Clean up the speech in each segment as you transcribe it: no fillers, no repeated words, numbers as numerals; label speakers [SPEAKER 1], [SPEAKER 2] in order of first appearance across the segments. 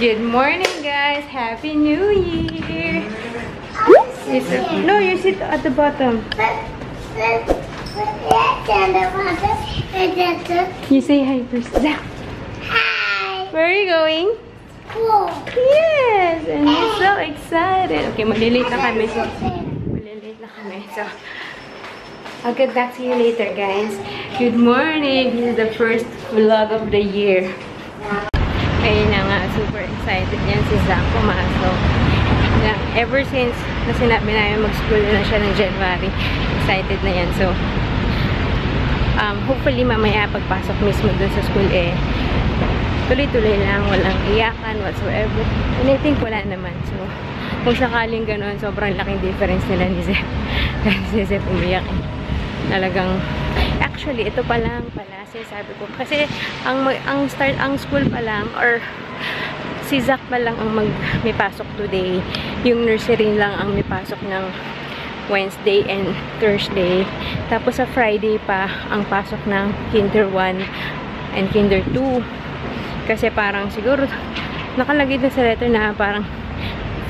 [SPEAKER 1] Good morning, guys. Happy New Year. No, you sit at the bottom. You say hi first.
[SPEAKER 2] Hi.
[SPEAKER 1] Where are you going?
[SPEAKER 2] School.
[SPEAKER 1] Yes, and we're so excited. Okay, malilate na kami. So, I'll get back to you later, guys. Good morning. This is the first vlog of the year. Ayun na nga, super excited yan si Zach pumasok. Ever since na sinabi namin mag-school na siya ng January, excited na yan. So, hopefully mamaya pagpasok mismo dun sa school tuloy-tuloy lang, walang iyakan whatsoever. And I think wala naman. So, kung sakaling ganun, sobrang laking difference nila ni Zep. Kasi si Zep umiyak talagang, actually, ito pa lang pala, sabi ko. Kasi, ang school pa lang, or si Zach pa lang ang may pasok today. Yung nursery lang ang may pasok ng Wednesday and Thursday. Tapos sa Friday pa, ang pasok ng Kinder 1 and Kinder 2. Kasi parang siguro, nakalagay na sa letter na parang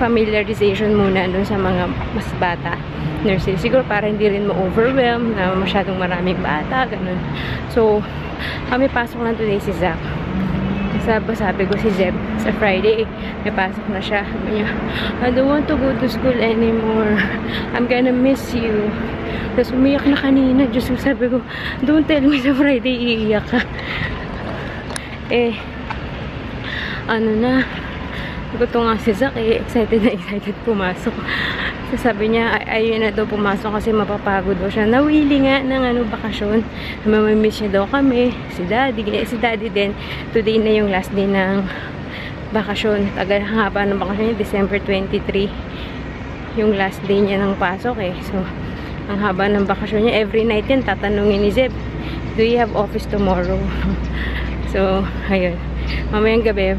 [SPEAKER 1] familiarization muna dun sa mga mas bata nursery. Siguro para hindi rin ma-overwhelm na masyadong maraming bata, ganun. So, kami pasok lang today si Zach. Sabi ko si Zeb, sa Friday, may pasok na siya. Sabi niya, I don't want to go to school anymore. I'm gonna miss you. Tapos umiyak na kanina. Diyos ko, sabi ko, don't tell me sa Friday iiyak ka. Ano na, gusto nga si Zach excited na excited pumasok. So sabi niya, ayun na daw pumasok kasi mapapagod daw siya. Nawili nga ng bakasyon. Mamamiss niya daw kami. Si Daddy din. Today na yung last day ng bakasyon. Tagal haba ng bakasyon niya. December 23. Yung last day niya ng pasok So, ang haba ng bakasyon niya. Every night yan, tatanungin ni Zeb, do you have office tomorrow? So, ayun. Mamayang gabi,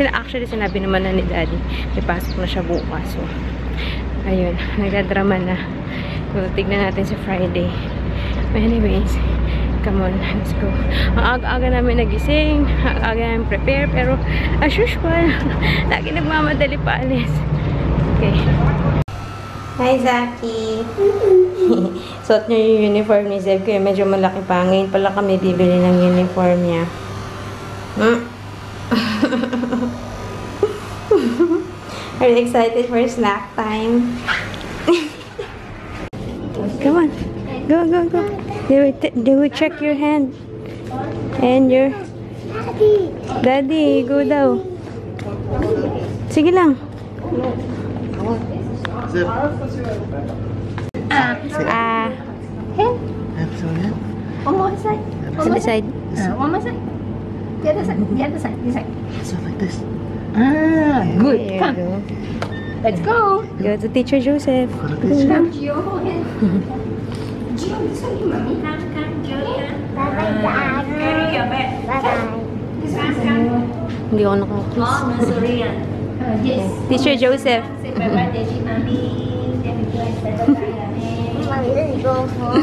[SPEAKER 1] actually sinabi naman na ni Daddy, may pasok na siya bukas. So, ayun, nagdadrama na. So, tignan natin sa Friday. Anyways, come on, let's go. Ang aga-aga namin nagising, ang aga namin prepare, pero as usual, lagi nagmamadali pa alis. Okay. Hi, Zaki. Suot niya yung uniform ni Zeb, kaya medyo malaki pa. Ngayon pala kami bibili ng uniform niya. Are you excited for snack time? Come on. Go. They will check your hand. And your... Daddy, go daw. Sige lang.
[SPEAKER 2] Zip. One more side.
[SPEAKER 1] To the side.
[SPEAKER 2] One more side. The other side. This side.
[SPEAKER 3] So like this.
[SPEAKER 2] Good.
[SPEAKER 1] There you
[SPEAKER 2] Come.
[SPEAKER 1] go.
[SPEAKER 2] Let's go.
[SPEAKER 1] Go to Teacher Joseph.
[SPEAKER 2] Come, Gio. Gio, this one you, mommy. Come, Gio. Bye-bye. Carry your bag. Bye-bye. This one, come.
[SPEAKER 1] Hindi ako nakakus.
[SPEAKER 2] nursery yan. Yes.
[SPEAKER 1] Teacher Joseph.
[SPEAKER 2] Say bye-bye, Daddy, mommy. Daddy, bye-bye, mommy. Mommy, let's go home.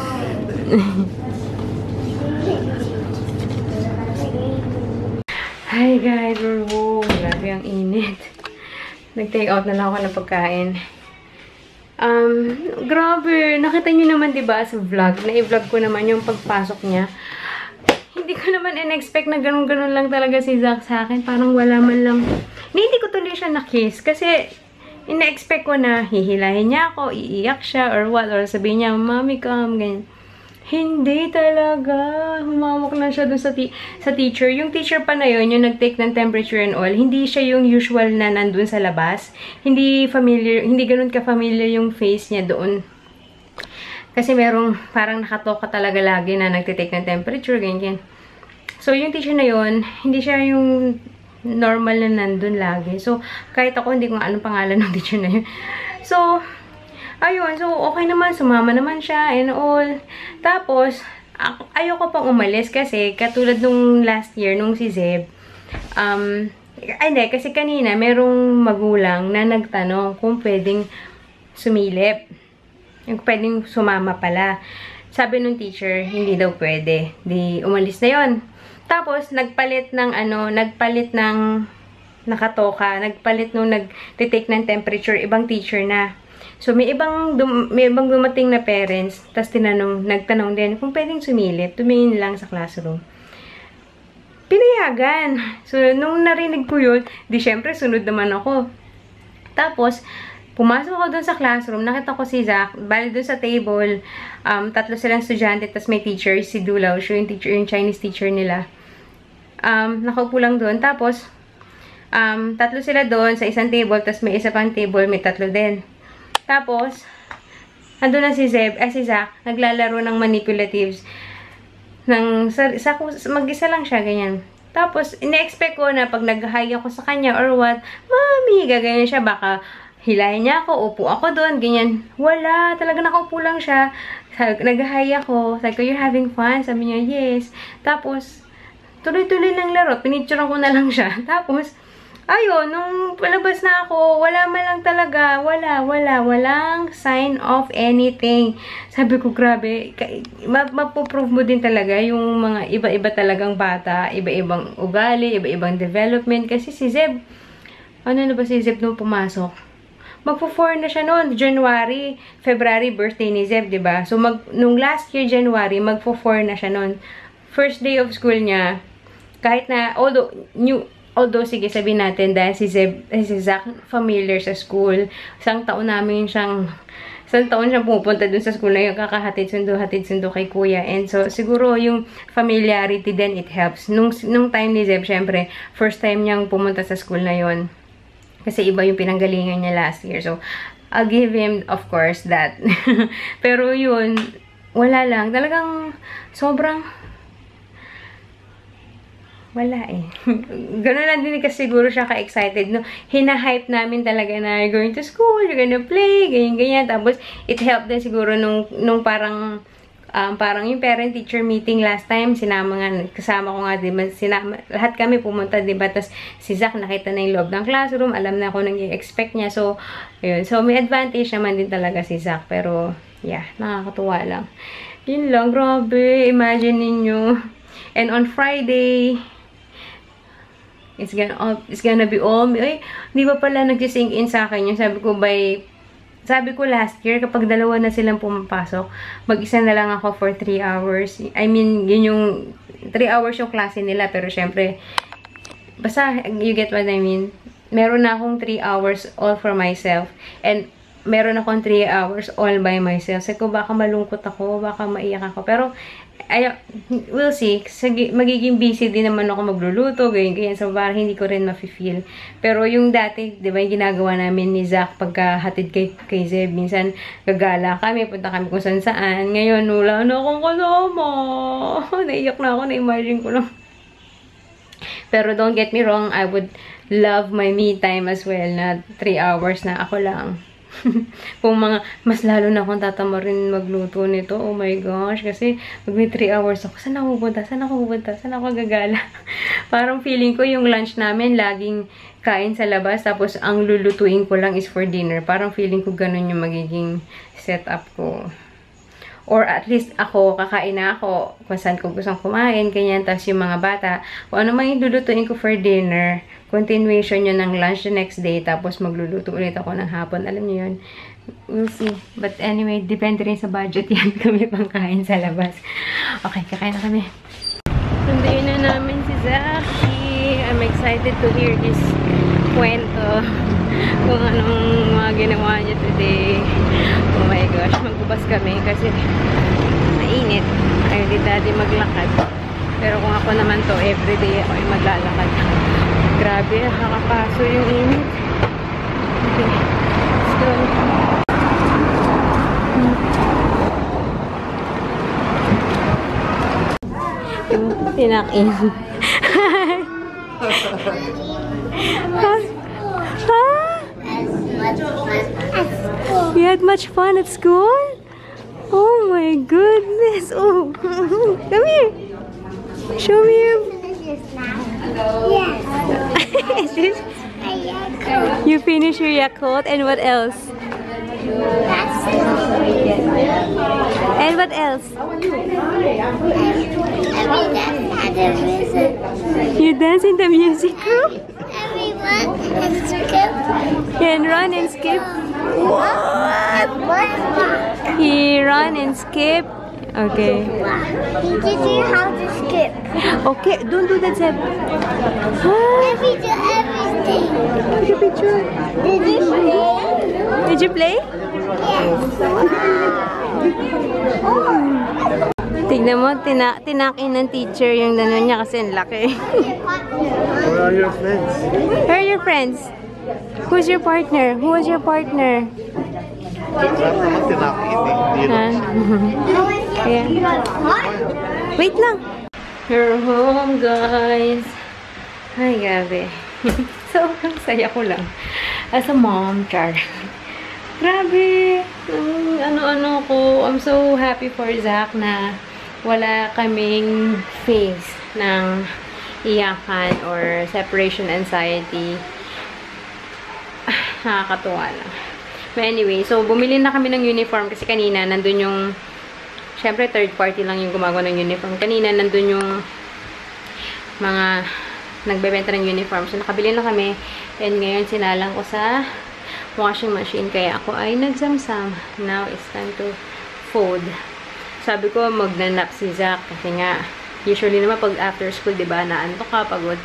[SPEAKER 1] Hi guys, we're home. Grabe ang init. Nag-take out na lang ako ng pagkain. Grabe. Nakita niyo naman diba sa vlog. Na-i-vlog ko naman yung pagpasok niya. Hindi ko naman in-expect na ganun-ganun lang talaga si Zach sa akin. Parang wala man lang. Hindi ko tuloy siya na-kiss. Kasi ina-expect ko na hihilahin niya ako, iiyak siya or what. Or sabihin niya, Mommy, come. Ganyan. Hindi talaga. Humawak na siya dun sa teacher. Yung teacher pa na yun, yung nag-take ng temperature and all, hindi siya yung usual na nandun sa labas. Hindi ganun ka-familiar yung face niya doon. Kasi merong parang nakatoka talaga lagi na nagtitake ng temperature, ganyan. So, yung teacher na yun, hindi siya yung normal na nandun lagi. So, kahit ako, hindi ko nga anong pangalan ng teacher na yun. So, ayun, so okay naman, sumama naman siya and all. Tapos, ayoko pang umalis kasi katulad nung last year, nung si Zeb, hindi, kasi kanina merong magulang na nagtanong kung pwedeng sumilip. Yung pwedeng sumama pala. Sabi nung teacher, hindi daw pwede. Di umalis na yon. Tapos, nagpalit ng nakatoka. Nagpalit nung nag-take ng temperature, ibang teacher na. So, may ibang dumating na parents, tapos nagtanong din kung pwedeng sumilip, tumingin lang sa classroom. Pinayagan. So, nung narinig ko yun, di syempre, sunod naman ako. Tapos, pumasok ako dun sa classroom, nakita ko si Zach, bali dun sa table, 3 silang estudyante, tapos may teacher, si Dulaw, siya yung Chinese teacher nila. Nakaupo lang dun, tapos, 3 sila dun sa isang table, tapos may isa pang table, may 3 din. Tapos, andun na si Zach, naglalaro ng manipulatives. Mag-isa lang siya, ganyan. Tapos, ina-expect ko na pag nag-hi ako sa kanya or what, Mami, gaganyan siya, baka hilahin niya ako, upo ako doon, ganyan. Wala, talaga nakaupo lang siya. Nag-hi ako, sabi ko, you're having fun? Sabi niya, yes. Tapos, tuloy-tuloy lang laro, pinicturean ko na lang siya. Tapos, ayun, nung palabas na ako, wala man lang talaga, walang sign of anything. Sabi ko, grabe, mapoprove mo din talaga yung mga iba-iba talagang bata, iba-ibang ugali, iba-ibang development. Kasi si Zeb, ano na ba si Zeb nung pumasok? Magpo-4 na siya noon, January, February, birthday ni Zeb, diba? So, nung last year, January, magpo-4 na siya noon. First day of school niya, kahit na, although, sige, sabihin natin, dahil si Zach familiar sa school, isang taon siyang pupunta dun sa school na yung kakahatid sundo kay kuya. And so, siguro yung familiarity din, it helps. Nung time ni Zeb, syempre, first time niyang pumunta sa school na yon. Kasi iba yung pinanggalingan niya last year. So, I'll give him, of course, that. Pero yun, wala lang. Talagang sobrang wala eh. Ganun lang din kasi siguro siya ka-excited. No? Hina-hype namin talaga na you're going to school, you're gonna play, ganyan-ganyan. Tapos, it helped din siguro nung parang yung parent-teacher meeting last time, kasama ko nga, diba, lahat kami pumunta, diba, tapos si Zach nakita na yung loob ng classroom, alam na kung nang i-expect niya, so, ayun, so may advantage naman din talaga si Zach, pero, yeah, nakakatuwa lang. Yun lang, grabe, imagine ninyo. And on Friday, it's gonna be all, ay, di ba pala nag-sink in sa akin yung sabi ko last year, kapag dalawa na silang pumapasok, mag-isa na lang ako for 3 hours. I mean, yun yung 3 hours yung klase nila. Pero syempre, basta, you get what I mean? Meron na akong 3 hours all for myself. And meron akong 3 hours all by myself. Sabi ko, baka malungkot ako, baka maiyak ako. Pero, we'll see. Magiging busy din naman ako magluluto, ganyan. So, parang hindi ko rin ma-feel. Pero yung dati, di ba, yung ginagawa namin ni Zach pagkahatid kay Zeb, minsan gagala kami, punta kami kung saan. Ngayon, wala na akong kasama. Naiyak na ako, na-imagine ko lang. Pero don't get me wrong, I would love my me time as well na 3 hours na ako lang. Kung mas lalo na akong tatamarin magluto nito, oh my gosh, kasi mag may 3 hours ako, saan ako pupunta, saan ako gagala. Parang feeling ko yung lunch namin laging kain sa labas, tapos ang lulutuin ko lang is for dinner. Parang feeling ko ganun yung magiging setup ko. Or at least ako, kakain na ako kung saan ko gustong kumain, ganyan. Tapos yung mga bata, kung ano man yung lulutuin ko for dinner, continuation yun ng lunch the next day, tapos magluluto ulit ako ng hapon. Alam niyo yun? We'll see. But anyway, depende rin sa budget yan kami pang kain sa labas. Okay, kakain na kami. Sundayin na namin si Zaki. I'm excited to hear his kwento. Kung anong mga ginawa niya today. Oh my gosh, magbubas kami kasi mainit. Ayaw di daddy maglakad. Pero kung ako naman to, everyday ako ay maglalakad. Grabe, nakakapaso yung init. Okay, let's go. Yung tinakin. You had much fun at school? Oh my goodness. Oh, come here. Show me your... Yes. You finish your Yakult, and what else? And what else? You dance in the music room?
[SPEAKER 2] and skip.
[SPEAKER 1] Can run and skip. What? He run and skip. Okay.
[SPEAKER 2] He teaches you how to skip.
[SPEAKER 1] Okay, don't do that, Zeb.
[SPEAKER 2] Let me do everything.
[SPEAKER 1] Take a picture.
[SPEAKER 2] Did you play?
[SPEAKER 1] Did you play?
[SPEAKER 2] Yes.
[SPEAKER 1] Tignan mo, tinakin ng teacher yung nanon niya kasi ang laki.
[SPEAKER 3] Where are your friends?
[SPEAKER 1] Where are your friends? Who's your partner? Who was your partner? Ha? Yeah. Wait lang. We're home, guys. Hi, gabi. Sobrang saya ko lang. As a mom, Char. Grabe. Ano-ano ko. I'm so happy for Zach na wala kaming phase ng iyakan or separation anxiety. Nakakatuwa lang. But anyway, so bumili na kami ng uniform kasi kanina nandun yung, syempre third party lang yung gumagawa ng uniform. Kanina nandun yung mga nagbebenta ng uniform. So nakabili na kami and ngayon sinalang ko sa washing machine kaya ako ay nagsamsam. Now it's time to fold. Sabi ko magnanap si Zach kasi nga usually naman pag after school, diba, naantok ka, pagod,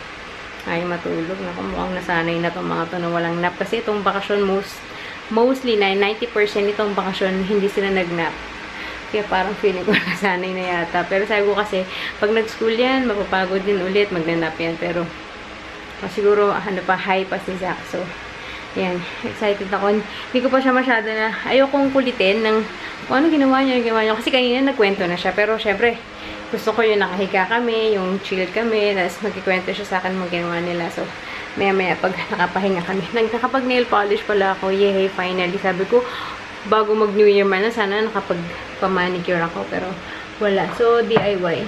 [SPEAKER 1] ay matulog. Naku, mukhang nasanay na itong mga to na walang nap. Kasi itong bakasyon, mostly, 90% itong bakasyon, hindi sila nag-nap. Kaya parang feeling ko nasanay na yata. Pero sabi ko kasi, pag nag-school yan, mapapagod din ulit, magnanap yan. Pero, siguro, high pa si Zach. So, yan, excited ako. Hindi ko pa siya masyado na, ayokong kulitin ng, kung ano ginawa niya. Kasi kanina nagkwento na siya. Pero, syempre, gusto ko yung nakahiga kami, yung chill kami, tapos magkikwento siya sa akin mga ginawa nila. So, maya-maya pag nakapahinga kami. Nakapag-nail polish pala ako. Yay, finally. Sabi ko, bago mag-New Year man, sana nakapag-manicure ako. Pero, wala. So, DIY.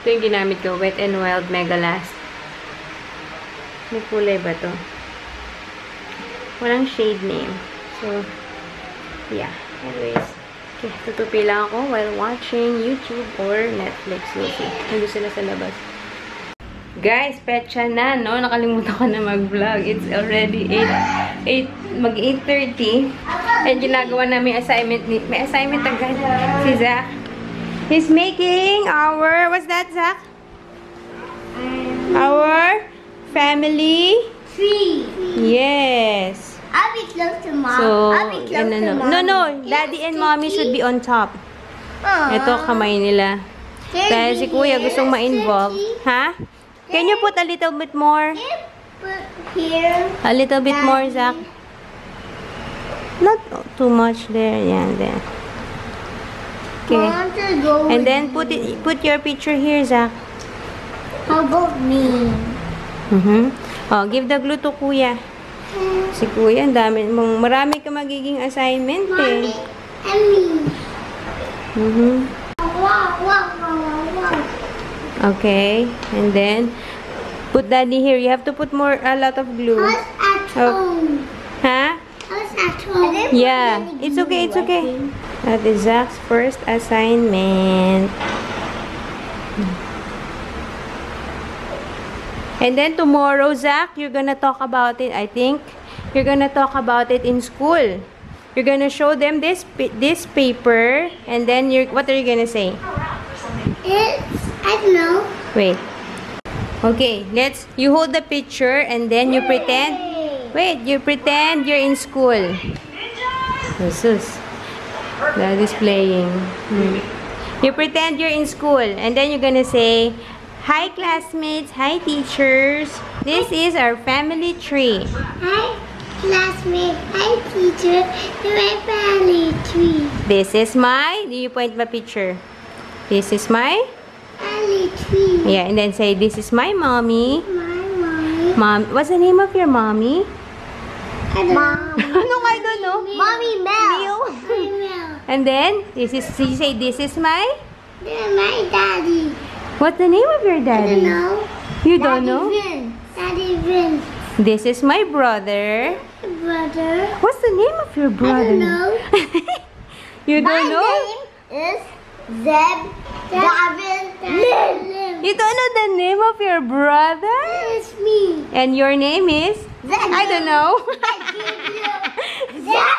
[SPEAKER 1] Ito yung ginamit ko. Wet n Wild Mega Last. May kulay ba to? Walang shade name. So, yeah. Anyways. Okay, tutupi lang ako while watching YouTube or Netflix. We'll see. Nandun sila sa labas. Guys, petsa na, no? Nakalimutan ko na mag-vlog. It's already mag-8:30. And ginagawa namin assignment. May assignment agad si Zach. He's making our, what's that, Zach? Our family
[SPEAKER 2] Tree.
[SPEAKER 1] Yes.
[SPEAKER 2] I'll be close to mom.
[SPEAKER 1] So,
[SPEAKER 2] I'll be close to mom.
[SPEAKER 1] No. Daddy and mommy should be on top. Ito, kamay nila. Dahil si Kuya gustong ma-involve. Ha? Can you put a little bit more?
[SPEAKER 2] Put here.
[SPEAKER 1] A little bit more, Zach. Not too much there. Yan, there. Okay.
[SPEAKER 2] Want to go
[SPEAKER 1] And then, put your picture here, Zach.
[SPEAKER 2] How about me?
[SPEAKER 1] Oh, give the glue to Kuya. Si Kuya, marami ka magiging assignment
[SPEAKER 2] Mommy
[SPEAKER 1] eh.
[SPEAKER 2] and me. Wow.
[SPEAKER 1] Okay, and then put Daddy here. You have to put a lot of glue.
[SPEAKER 2] How's at home?
[SPEAKER 1] Ha?
[SPEAKER 2] How's at home?
[SPEAKER 1] Yeah, it's okay. That is Zach's first assignment. And then tomorrow, Zach, you're gonna talk about it. I think you're gonna talk about it in school. You're gonna show them this paper, and then what are you gonna say?
[SPEAKER 2] I don't know.
[SPEAKER 1] Wait. Okay, you hold the picture, and then you pretend. Wait, you pretend you're in school. Jesus. Daddy's playing. You pretend you're in school, and then you're gonna say, "Hi classmates, hi teachers. This is our family tree."
[SPEAKER 2] Hi classmate, hi teacher. My family tree.
[SPEAKER 1] This is do you point my picture? This is my
[SPEAKER 2] Family tree.
[SPEAKER 1] yeah, and then say, "This is my mommy."
[SPEAKER 2] My mommy.
[SPEAKER 1] Mom, what's the name of your mommy?
[SPEAKER 2] I don't know.
[SPEAKER 1] No, I don't know.
[SPEAKER 2] Mommy Mel.
[SPEAKER 1] Mel.
[SPEAKER 2] Mel.
[SPEAKER 1] And then you say, "This is my."
[SPEAKER 2] My daddy.
[SPEAKER 1] What's the name of your
[SPEAKER 2] I don't
[SPEAKER 1] daddy?
[SPEAKER 2] know.
[SPEAKER 1] You don't know?
[SPEAKER 2] Vince. Daddy Vince.
[SPEAKER 1] This is my brother.
[SPEAKER 2] Brother.
[SPEAKER 1] What's the name of your
[SPEAKER 2] I
[SPEAKER 1] brother?
[SPEAKER 2] don't know.
[SPEAKER 1] You don't know?
[SPEAKER 2] My name is Zeb Davin Lim.
[SPEAKER 1] You don't know the name of your brother?
[SPEAKER 2] It's me.
[SPEAKER 1] And your name is? I don't know. Yeah.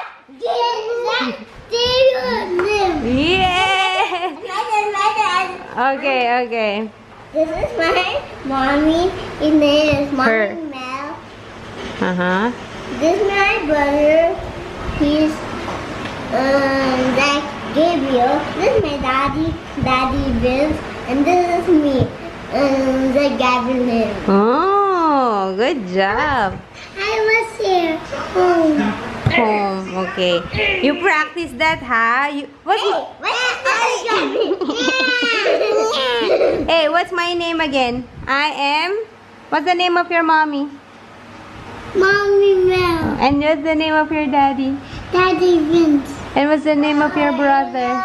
[SPEAKER 1] Okay.
[SPEAKER 2] This is my mommy. His name is
[SPEAKER 1] Her.
[SPEAKER 2] Mommy Mel.
[SPEAKER 1] This
[SPEAKER 2] is my brother. He's like Gabriel. This is my Daddy Vince, and this is me, the Gabriel.
[SPEAKER 1] Oh, good job.
[SPEAKER 2] I was here home.
[SPEAKER 1] Okay. You practice that, huh? Hey, what's my name again? I am. What's the name of your mommy?
[SPEAKER 2] Mommy Mel.
[SPEAKER 1] And what's the name of your daddy?
[SPEAKER 2] Daddy Vince.
[SPEAKER 1] And what's the name of your brother?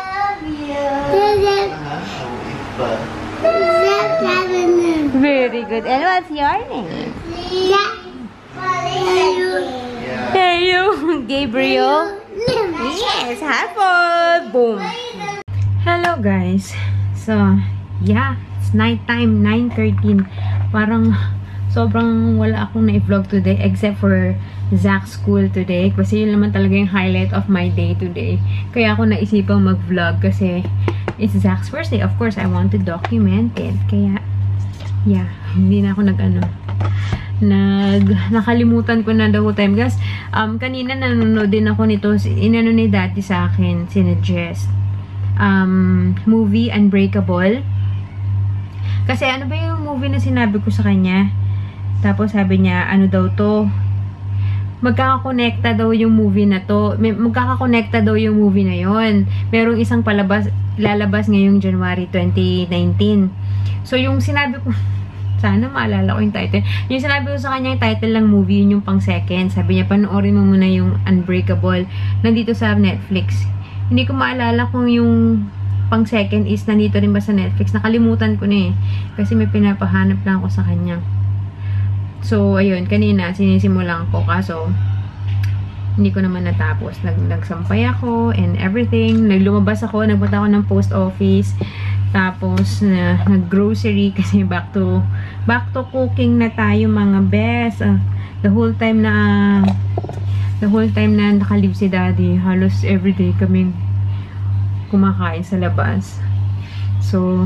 [SPEAKER 1] Very good. And what's your name? Hey, you. Gabriel. Yes, have fun. Boom. Hello, guys. So, yeah. It's night time. 9:13. Parang sobrang wala akong na-vlog today except for Zach's school today. Kasi yun naman talaga yung highlight of my day today. Kaya ako naisipang mag-vlog kasi it's Zach's first day. Of course, I want to document it. Kaya, yeah. Hindi na ako nakalimutan ko na the whole time. Guys, kanina nanonood din ako nito. Inano ni Daddy sa akin, sinuggest. Movie Unbreakable. Kasi ano ba yung movie na sinabi ko sa kanya? Tapos sabi niya, ano daw to? Magkakakonekta daw yung movie na to. Magkakakonekta daw yung movie na yon. Merong isang lalabas ngayong January 2019. So yung sinabi ko, sana maalala ko yung title. Yung sinabi ko sa kanya yung title lang movie, yun yung pang second. Sabi niya, panoorin mo muna yung Unbreakable. Nandito sa Netflix. Hindi ko maalala kung yung pang second is nandito rin ba sa Netflix. Nakalimutan ko na eh. Kasi may pinapahanap lang ako sa kanya. So, ayun. Kanina, sinisimulan ko. Kaso, hindi ko naman natapos. Nagsampay ako and everything. Lumabas ako. Nagpunta ako ng post office. Tapos, nag-grocery kasi back to cooking na tayo mga best. The whole time na nakalive si Daddy, halos everyday kaming kumakain sa labas. So,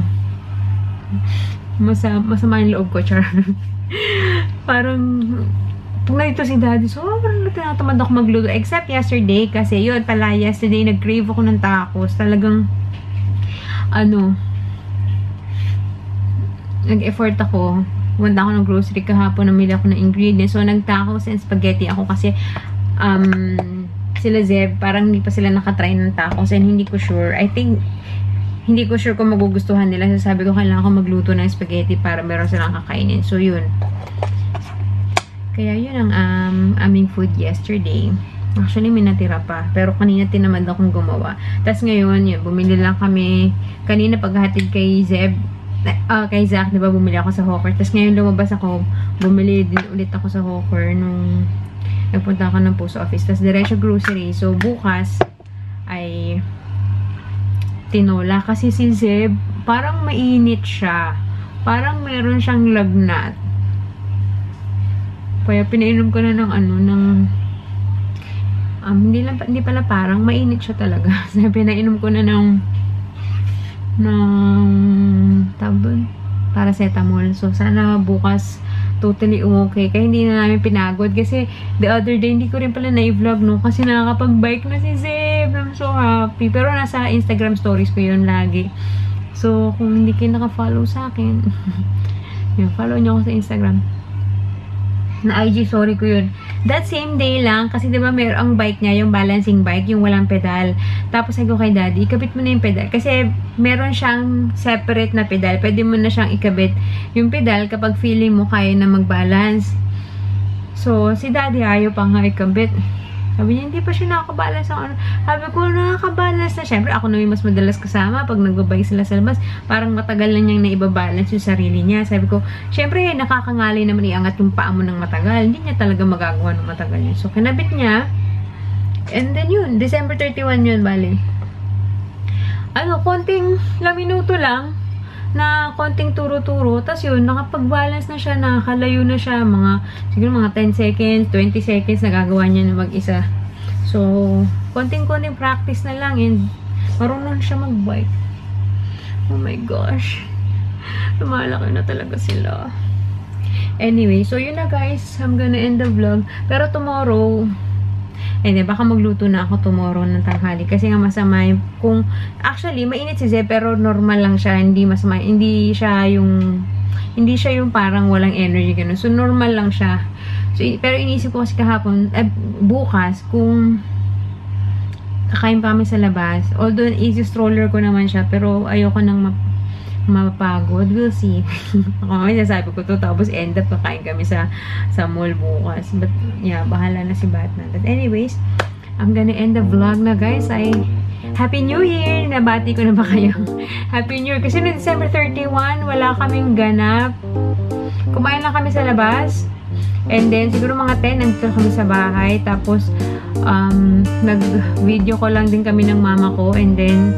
[SPEAKER 1] masama yung loob ko, char. Parang, pag nandito si Daddy, sobrang tinatamad ako magluto. Except yesterday, kasi yun pala, yesterday, nag-crave ako ng tacos. Talagang, nag-effort ako. Punta ako ng grocery kahapon, namili ako ng ingredients. So, nag-tacos and spaghetti ako kasi, sila Zeb, parang hindi pa sila nakatry ng tacos and hindi ko sure. Hindi ko sure kung magugustuhan nila. So, sabi ko, kailangan ko magluto ng spaghetti para meron silang kakainin. So, yun. Kaya, yun ang aming food yesterday. Actually, may natira pa. Pero kanina tinamad akong gumawa. Tapos ngayon, yun, bumili lang kami. Kanina paghahatid kay Zeb, kay Zach, diba, bumili ako sa Hawker. Tapos ngayon lumabas ako, bumili din ulit ako sa Hawker nung nagpunta ako ng post office. Tapos diretso grocery. So, bukas ay tinola. Kasi si Zeb, parang mainit siya. Parang meron siyang lagnat. Kaya pinainom ko na ng hindi pala parang mainit siya talaga. Sabi, pinainom ko na ng paracetamol. So, sana bukas totally okay. Kaya hindi na namin pinagod. Kasi the other day, hindi ko rin pala na-vlog, no? Kasi nakakapag-bike na si Zeb. I'm so happy. Pero nasa Instagram stories ko yun lagi. So, kung hindi kayo naka-follow sa akin, yun, follow nyo ako sa Instagram. Na IG, sorry ko yun. That same day lang, kasi diba ang bike niya, yung balancing bike, yung walang pedal. Tapos sabi ko kay Daddy, ikabit mo na yung pedal. Kasi meron siyang separate na pedal. Pwede mo na siyang ikabit yung pedal kapag feeling mo kaya na mag-balance. So, si Daddy ayaw pa nga ikabit. Sabi niya, hindi pa siya nakakabalance. Sabi ko, nakakabalance na. Siyempre, ako na yung mas madalas kasama pag nagbabay sila sa labas. Parang matagal na niyang naibabalance yung sarili niya. Sabi ko, siyempre, nakakangalay naman iangat yung paa mo ng matagal. Hindi niya talaga magagawa ng matagal niya. So, kinabit niya. And then yun, December 31 yun, bali. Konting lang minuto lang. na konting turo-turo. Tapos yun, nakapag-balance na siya, nakakalayo na siya. Siguro mga 10 seconds, 20 seconds, nagagawa niya na mag-isa. So, konting-konting practice na lang and marunong siya mag-bike. Oh my gosh. Lumalaki na talaga sila. Anyway, so yun na guys. I'm gonna end the vlog. Pero tomorrow, baka magluto na ako tomorrow ng tanghali. Kasi nga masama yung, actually, mainit si Zeb, pero normal lang siya. Hindi masama, hindi siya yung parang walang energy, ganun. So, normal lang siya. So, pero inisip ko kasi kahapon, bukas, kung kakain pa kami sa labas, although easy stroller ko naman siya, pero ayoko nang mapagod. We'll see. Ako may sasabi ko to, tapos end up kakain kami sa mall bukas. But, yeah, bahala na si Batman. But anyways, I'm gonna end the vlog na, guys. Happy New Year! Nabati ko na ba kayo? Happy New Year! Kasi no December 31, wala kaming ganap. Kumain lang kami sa labas. And then, siguro mga 10, nandito kami sa bahay. Tapos, nag-video ko lang din kami ng mama ko. And then,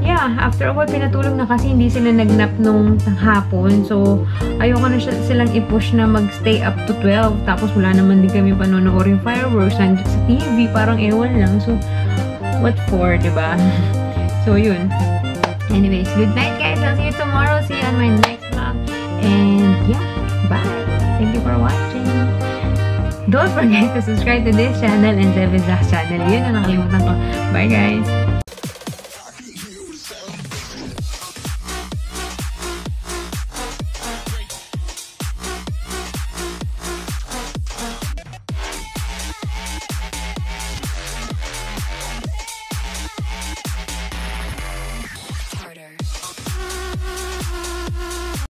[SPEAKER 1] yeah, after a while, pinatulog na kasi hindi sila nagnap nung hapon. So, ayoko na silang i-push na mag-stay up to 12. Tapos, wala naman din kami panonoorin fireworks. Nandiyan sa TV, parang ewan lang. So, what for, diba? So, yun. Anyways, good night, guys. I'll see you tomorrow. See you on my next vlog. And, yeah, bye. Thank you for watching. Don't forget to subscribe to this channel and Zeb Zach channel. Yun ang nakalimutan ko. Bye, guys.